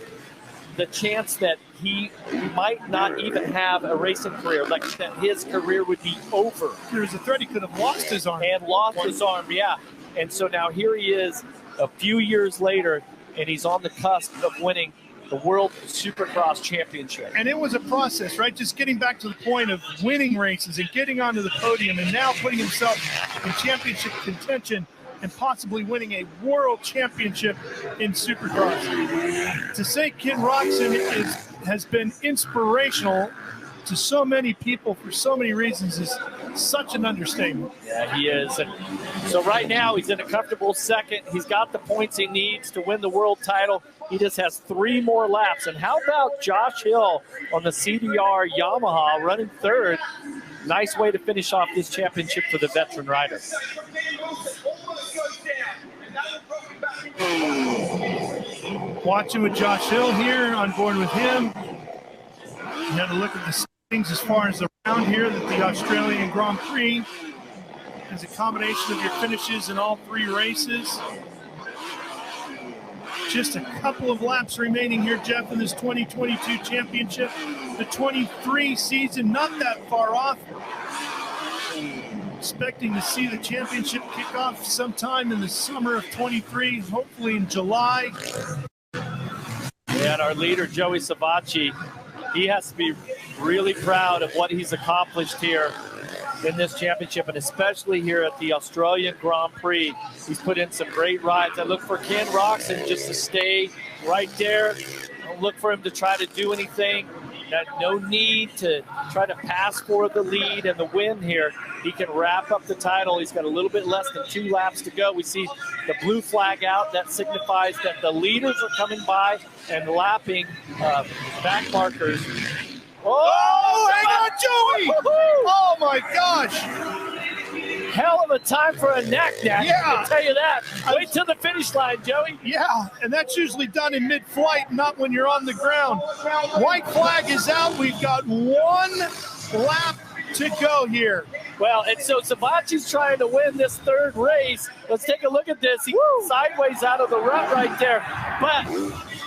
the chance that he might not even have a racing career, like that his career would be over. There's a threat he could have lost his arm. And lost his arm, yeah. And so now here he is a few years later, and he's on the cusp of winning the World Supercross Championship. And it was a process, right? Just getting back to the point of winning races and getting onto the podium and now putting himself in championship contention and possibly winning a world championship in Supercross. To say Ken Roxon has been inspirational to so many people for so many reasons is such an understatement. Yeah, he is. And so right now he's in a comfortable second. He's got the points he needs to win the world title. He just has 3 more laps. And how about Josh Hill on the CDR Yamaha running third? Nice way to finish off this championship for the veteran rider. Watching with Josh Hill here, on board with him. You have to look at the standings as far as the round here that the Australian Grand Prix is a combination of your finishes in all 3 races. Just a couple of laps remaining here, Jeff, in this 2022 championship. The 23 season, not that far off. Expecting to see the championship kick off sometime in the summer of 23, hopefully in July. And our leader, Joey Savachi, he has to be really proud of what he's accomplished here in this championship, and especially here at the Australian Grand Prix. He's put in some great rides. I look for Ken Roxon just to stay right there. Don't look for him to try to do anything. No need to try to pass for the lead and the win here. He can wrap up the title. He's got a little bit less than 2 laps to go. We see the blue flag out. That signifies that the leaders are coming by and lapping back markers. Oh, hang on, Joey! Oh, my gosh! Hell of a time for a knack. Yeah. I can tell you that. Wait till the finish line, Joey. Yeah, and that's usually done in mid-flight, not when you're on the ground. White flag is out. We've got 1 lap to go here. Well, and so Savachi's trying to win this 3rd race. Let's take a look at this. He's sideways out of the rut right there. But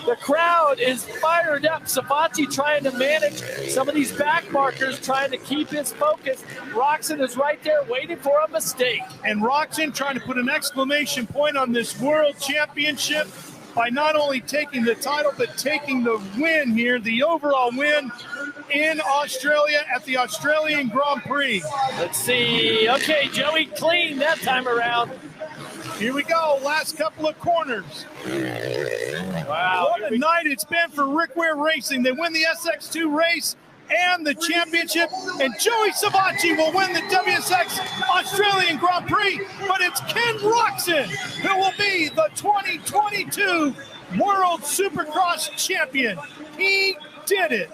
the crowd is fired up. Savachi trying to manage some of these back markers, trying to keep his focus. Roxon is right there waiting for a mistake. And Roxon trying to put an exclamation point on this world championship by not only taking the title, but taking the win here, the overall win in Australia at the Australian Grand Prix. Let's see. Okay, Joey, clean that time around. Here we go, last couple of corners. Wow. What a night it's been for Rick Ware Racing. They win the SX2 race and the championship, and Joey Savachi will win the WSX Australian Grand Prix, but it's Ken Roxon who will be the 2022 World Supercross Champion. He did it.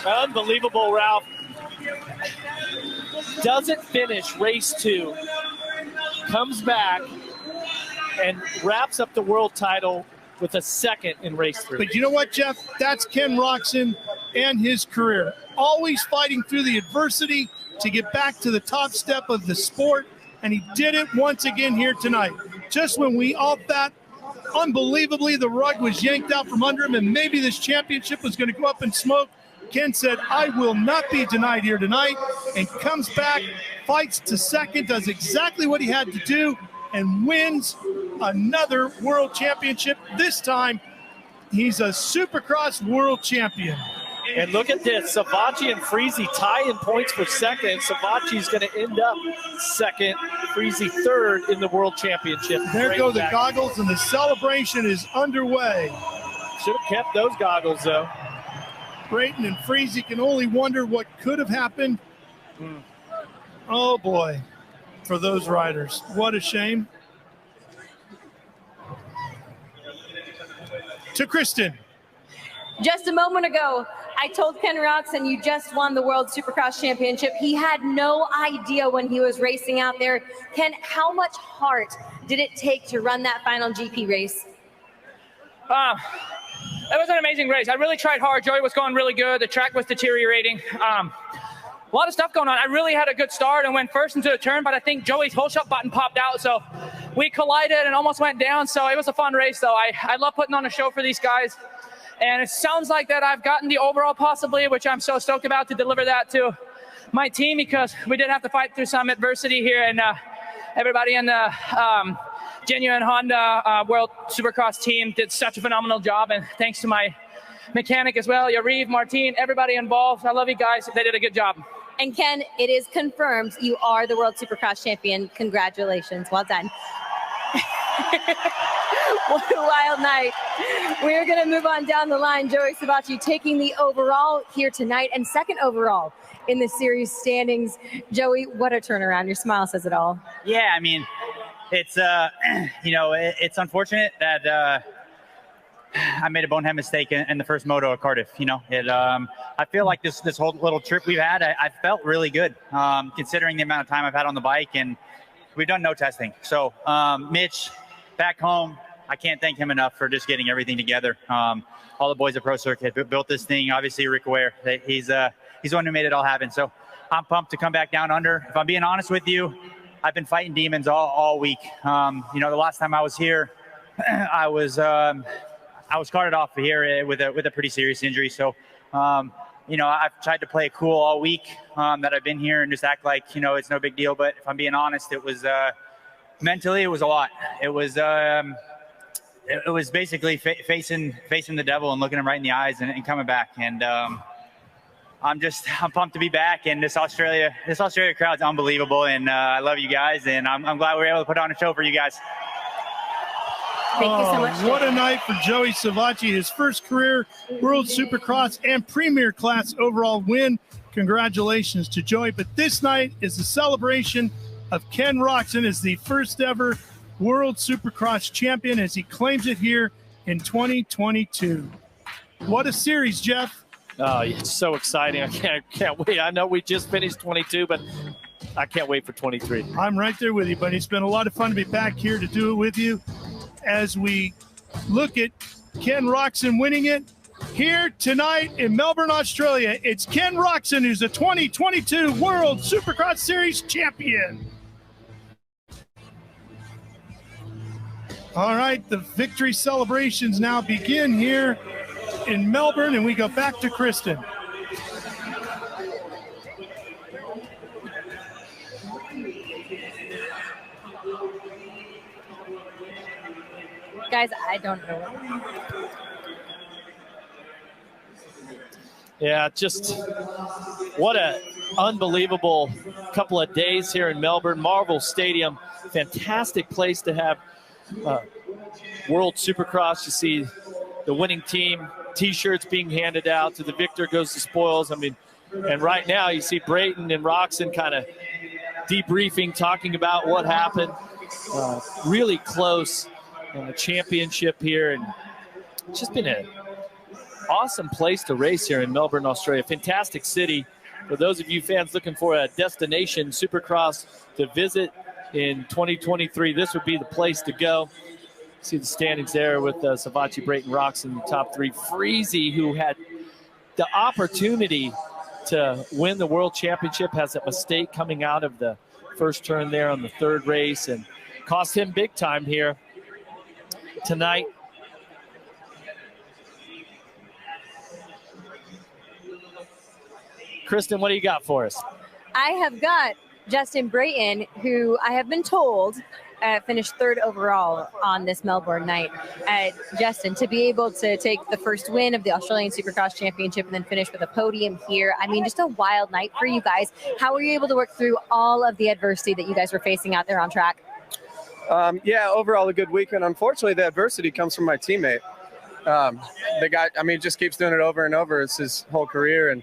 Unbelievable, Ralph. Doesn't finish race 2, comes back, and wraps up the world title with a 2nd in race 3. But you know what, Jeff? That's Ken Roxon and his career. Always fighting through the adversity to get back to the top step of the sport, and he did it once again here tonight. Just when we all thought, unbelievably, the rug was yanked out from under him and maybe this championship was going to go up in smoke, Ken said, I will not be denied here tonight, and comes back, fights to 2nd, does exactly what he had to do, and wins another world championship. This time, he's a Supercross world champion. And look at this, Savachi and Freezy tie in points for second. Savachi's going to end up second, Freezy third in the World Championship. There go the goggles, and the celebration is underway. Should have kept those goggles, though. Brayton and Freezy can only wonder what could have happened. Oh, boy, for those riders. What a shame. To Kristen. Just a moment ago, I told Ken Roxon you just won the World Supercross Championship. He had no idea when he was racing out there. Ken, how much heart did it take to run that final GP race? It was an amazing race. I really tried hard. Joey was going really good. The track was deteriorating. A lot of stuff going on. I really had a good start and went first into the turn, but I think Joey's whole shot button popped out, so we collided and almost went down. So it was a fun race, though. I love putting on a show for these guys. And it sounds like that I've gotten the overall possibly, which I'm so stoked about to deliver that to my team, because we did have to fight through some adversity here. And everybody in the Genuine Honda World Supercross team did such a phenomenal job. And thanks to my mechanic as well, Yariv, Martin, everybody involved. I love you guys. They did a good job. And Ken, it is confirmed you are the World Supercross champion. Congratulations. Well done. What a wild night. We're going to move on down the line. Joey Savachi taking the overall here tonight and second overall in the series standings. Joey, what a turnaround. Your smile says it all. Yeah, I mean, it's, it's unfortunate that I made a bonehead mistake in the first moto at Cardiff. I feel like this whole little trip we've had, I felt really good considering the amount of time I've had on the bike, and we've done no testing. So Mitch, back home, I can't thank him enough for just getting everything together. All the boys at Pro Circuit built this thing. Obviously, Rick Ware, he's the one who made it all happen. So I'm pumped to come back down under. If I'm being honest with you, I've been fighting demons all week. The last time I was here, I was carted off here with a pretty serious injury. So, I've tried to play it cool all week that I've been here and just act like, it's no big deal. But if I'm being honest, it was mentally, it was a lot. It was basically facing the devil and looking him right in the eyes and coming back. And I'm pumped to be back. And this Australia crowd's unbelievable. And I love you guys. And I'm glad we were able to put on a show for you guys. Thank you so much. What a night for Joey Savachi, his first career World Supercross and Premier Class overall win. Congratulations to Joey. But this night is the celebration of Ken Roxon as the first ever World Supercross champion as he claims it here in 2022. What a series, Jeff. Oh, it's so exciting. I can't wait. I know we just finished 22, but I can't wait for 23. I'm right there with you, buddy. It's been a lot of fun to be back here to do it with you as we look at Ken Roxon winning it here tonight in Melbourne, Australia. It's Ken Roxon, who's the 2022 World Supercross Series champion. All right, the victory celebrations now begin here in Melbourne, and we go back to Kristen. Guys, I don't know. Yeah, just what a unbelievable couple of days here in Melbourne. Marvel Stadium, fantastic place to have World Supercross. You see the winning team T-shirts being handed out. To the victor goes the spoils. I mean, and right now you see Brayton and Roxon kind of debriefing, talking about what happened. Really close in the championship here, and it's just been an awesome place to race here in Melbourne, Australia. Fantastic city. For those of you fans looking for a destination Supercross to visit in 2023, this would be the place to go. See the standings there with Savachi, Brayton, Roxon in the top three. Freezy, who had the opportunity to win the World Championship, has a mistake coming out of the first turn there on the third race and cost him big time here tonight. Kristen, what do you got for us? I have got Justin Brayton, who I have been told finished third overall on this Melbourne night. Justin, to be able to take the first win of the Australian Supercross Championship and then finish with a podium here, I mean, just a wild night for you guys. How were you able to work through all of the adversity that you guys were facing out there on track? Yeah, overall a good weekend. Unfortunately, the adversity comes from my teammate. The guy, I mean, just keeps doing it over and over. It's his whole career. And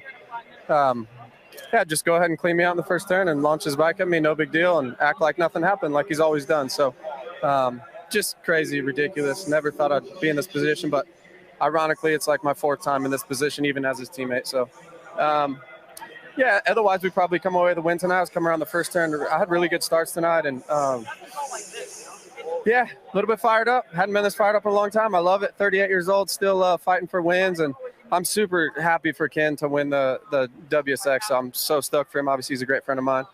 yeah, just go ahead and clean me out in the first turn and launch his bike at me, no big deal, and act like nothing happened, like he's always done. So just crazy, ridiculous. Never thought I'd be in this position, but ironically, it's like my fourth time in this position, even as his teammate. So yeah, otherwise we probably come away with the win tonight. I was coming around the first turn. I had really good starts tonight, and yeah, a little bit fired up. Hadn't been this fired up in a long time. I love it. 38 years old, still fighting for wins, and I'm super happy for Ken to win the WSX. So I'm so stoked for him. Obviously, he's a great friend of mine.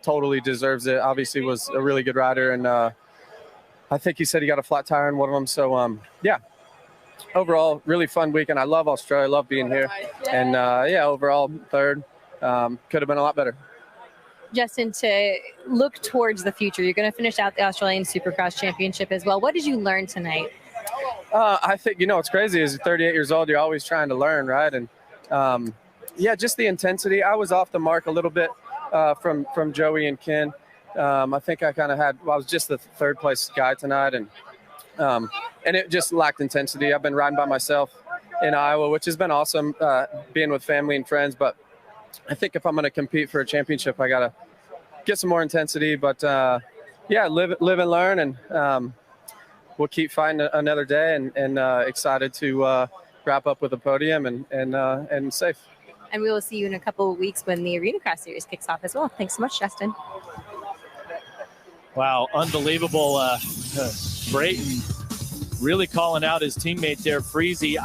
Totally deserves it. Obviously, was a really good rider, and I think he said he got a flat tire in one of them. So yeah, overall, really fun weekend. I love Australia. Love being here, and yeah, overall third. Could have been a lot better. Justin, to look towards the future, you're going to finish out the Australian Supercross Championship as well. What did you learn tonight? I think, you know, what's crazy is you're 38 years old, you're always trying to learn, right? And yeah, just the intensity. I was off the mark a little bit from Joey and Ken. I think I kind of I was just the third place guy tonight, and it just lacked intensity. I've been riding by myself in Iowa, which has been awesome, being with family and friends, but I think if I'm going to compete for a championship, I got to get some more intensity. But yeah, live and learn, and we'll keep fighting another day, and excited to wrap up with a podium and safe. And we will see you in a couple of weeks when the Arena Cross Series kicks off as well. Thanks so much, Justin. Wow, unbelievable. Brayton really calling out his teammate there, Freezy.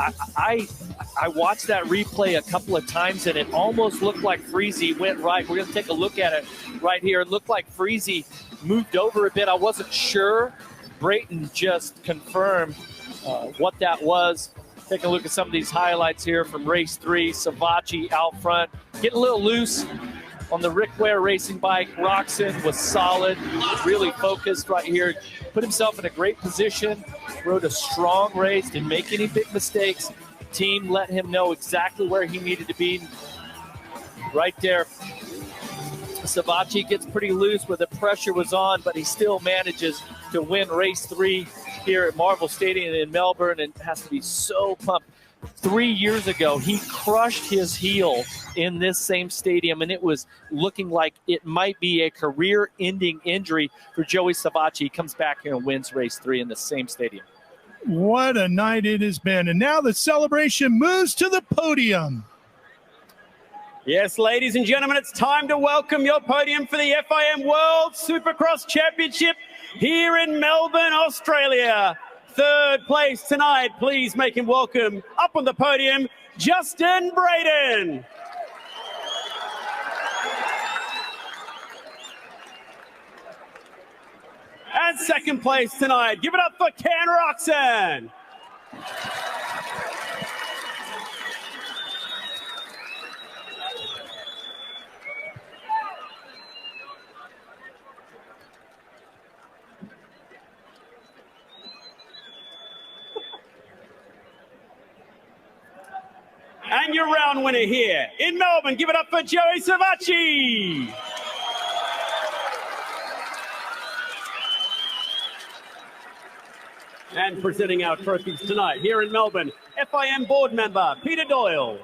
I watched that replay a couple of times, and it almost looked like Freezy went right. We're going to take a look at it right here. It looked like Freezy moved over a bit. I wasn't sure. Brayton just confirmed what that was. Take a look at some of these highlights here from race 3. Savachi out front, getting a little loose on the Rick Ware racing bike. Roxon was solid, really focused right here. Put himself in a great position, rode a strong race, didn't make any big mistakes. Team let him know exactly where he needed to be. Right there, Savachi gets pretty loose where the pressure was on, but he still manages to win race 3 here at Marvel Stadium in Melbourne, and has to be so pumped. 3 years ago, he crushed his heel in this same stadium, and it was looking like it might be a career-ending injury for Joey Savachi. He comes back here and wins race 3 in the same stadium. What a night it has been. And now the celebration moves to the podium. Yes, ladies and gentlemen, it's time to welcome your podium for the FIM World Supercross Championship here in Melbourne, Australia. Third place tonight, please make him welcome up on the podium, Justin Brayton. And second place tonight, give it up for Ken Roxon. And your round winner here in Melbourne, give it up for Joey Savachi. And presenting our trophies tonight here in Melbourne, FIM board member Peter Doyle.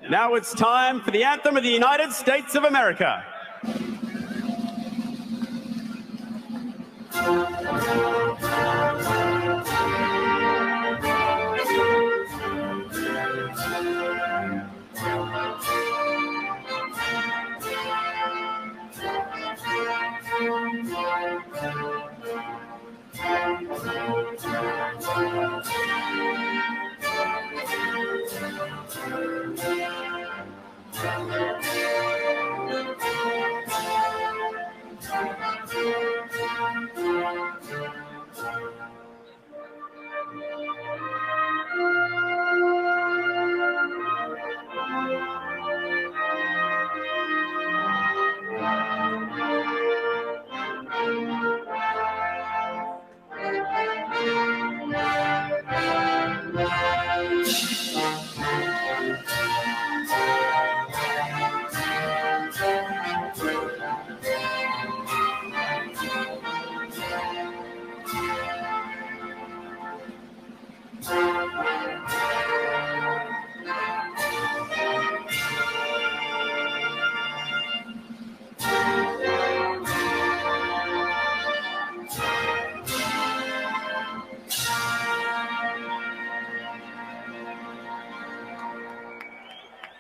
Now it's time for the anthem of the United States of America.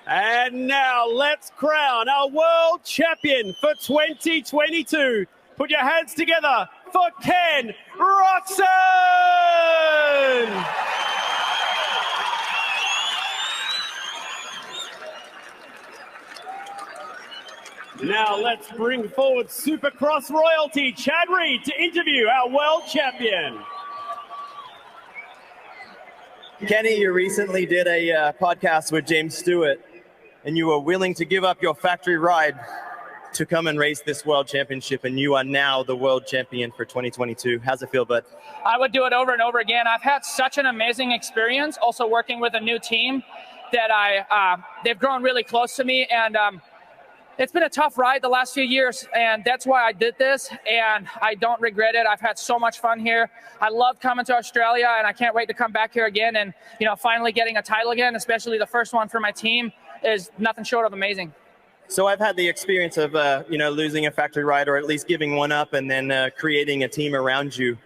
And now let's crown our world champion for 2022. Put your hands together for Ken Roczen! Now let's bring forward Supercross royalty, Chad Reed, to interview our world champion. Kenny, you recently did a podcast with James Stewart, and you were willing to give up your factory ride to come and race this world championship, and you are now the world champion for 2022. How's it feel, bud? I would do it over and over again. I've had such an amazing experience also working with a new team that they've grown really close to me, and it's been a tough ride the last few years, and that's why I did this, and I don't regret it. I've had so much fun here. I love coming to Australia, and I can't wait to come back here again and, finally getting a title again, especially the first one for my team, is nothing short of amazing. So I've had the experience of, losing a factory ride, or at least giving one up, and then creating a team around you.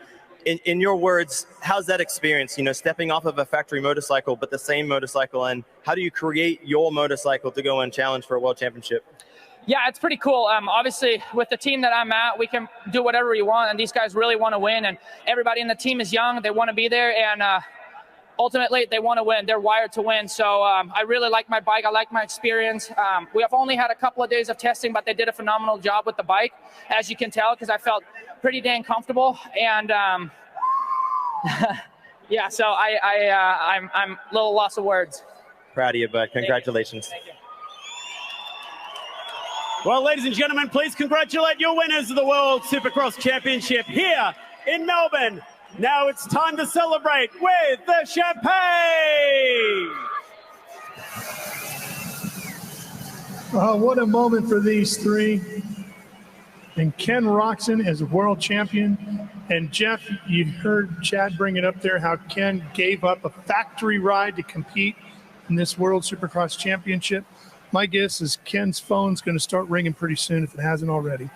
In your words, how's that experience, stepping off of a factory motorcycle, but the same motorcycle, and how do you create your motorcycle to go and challenge for a world championship? Yeah, it's pretty cool. Obviously, with the team that I'm at, we can do whatever we want, and these guys really want to win, and everybody in the team is young. They want to be there, and ultimately, they want to win. They're wired to win, so I really like my bike. I like my experience. We have only had a couple of days of testing, but they did a phenomenal job with the bike, as you can tell, because I felt pretty dang comfortable, and yeah, so I'm a little lost of words. Proud of you, bud. Congratulations. Thank you. Well, ladies and gentlemen, please congratulate your winners of the World Supercross Championship here in Melbourne. Now it's time to celebrate with the champagne. What a moment for these three. And Ken Roczen as a world champion. And Jeff, you heard Chad bring it up there, how Ken gave up a factory ride to compete in this World Supercross Championship. My guess is Ken's phone's going to start ringing pretty soon if it hasn't already.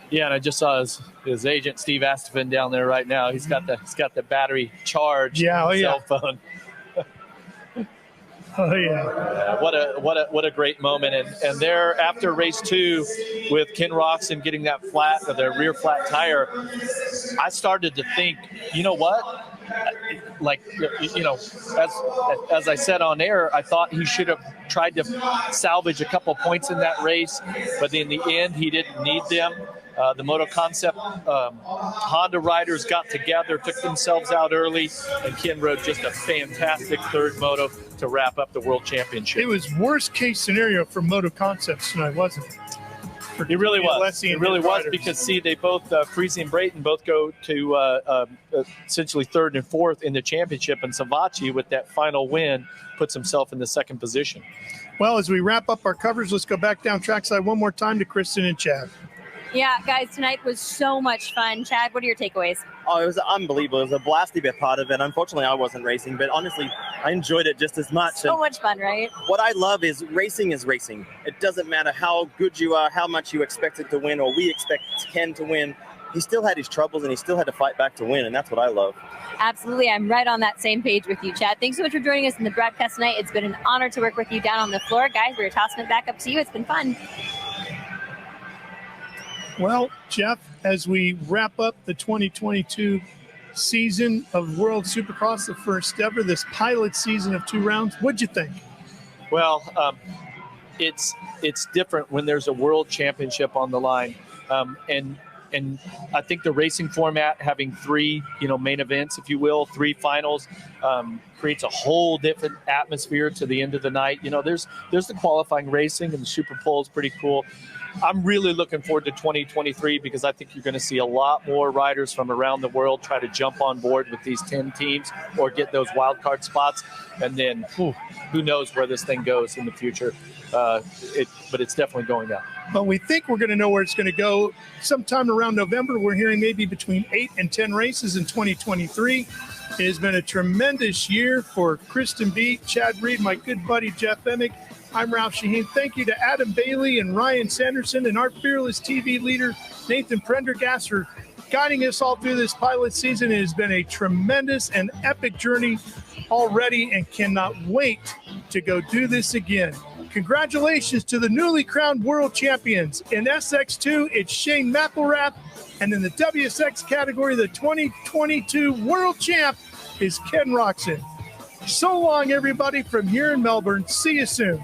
Yeah, and I just saw his agent Steve Astafin down there right now. He's got the battery charged. Yeah, cell phone. Oh yeah. What a great moment. And there after race 2 with Ken Roczen getting that the rear flat tire, I started to think, you know what? As I said on air, I thought he should have tried to salvage a couple points in that race, but in the end, he didn't need them. The Moto Concept Honda riders got together, took themselves out early, and Ken rode just a fantastic third moto to wrap up the World Championship. It was worst case scenario for Moto Concepts tonight, wasn't it? It really was. It really was because, they both, Freese and Brayton both go to essentially third and fourth in the championship, and Savachi, with that final win, puts himself in the second position. Well, as we wrap up our coverage, let's go back down trackside one more time to Kristen and Chad. Yeah, guys, tonight was so much fun. Chad, what are your takeaways? Oh, it was unbelievable. It was a blast to be a part of it. Unfortunately, I wasn't racing, but honestly, I enjoyed it just as much. So much fun, right? What I love is racing is racing. It doesn't matter how good you are, how much you expected to win, or we expect Ken to win. He still had his troubles, and he still had to fight back to win, and that's what I love. Absolutely. I'm right on that same page with you, Chad. Thanks so much for joining us in the broadcast tonight. It's been an honor to work with you down on the floor. Guys, we're tossing it back up to you. It's been fun. Well, Jeff, as we wrap up the 2022 season of World Supercross, the first ever, this pilot season of 2 rounds, what'd you think? Well, it's different when there's a world championship on the line, and I think the racing format, having 3 main events, if you will, 3 finals, creates a whole different atmosphere to the end of the night. There's the qualifying racing, and the Super Bowl is pretty cool. I'm really looking forward to 2023 because I think you're going to see a lot more riders from around the world try to jump on board with these 10 teams or get those wild card spots. And then who knows where this thing goes in the future. But it's definitely going down. But we think we're going to know where it's going to go sometime around November. We're hearing maybe between 8 and 10 races in 2023. It has been a tremendous year for Kristen Beat, Chad Reed, my good buddy Jeff Emick. I'm Ralph Shaheen. Thank you to Adam Bailey and Ryan Sanderson and our fearless TV leader, Nathan Prendergast, for guiding us all through this pilot season. It has been a tremendous and epic journey already and cannot wait to go do this again. Congratulations to the newly crowned world champions. In SX2, it's Shane McElrath. And in the WSX category, the 2022 world champ is Ken Roxon. So long, everybody, from here in Melbourne. See you soon.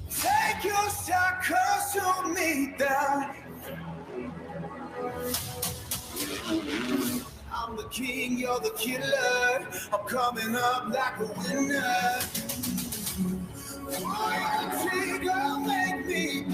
Take your shot, 'cause you'll meet that. I'm the king, you're the killer. I'm coming up like a winner. Why you make me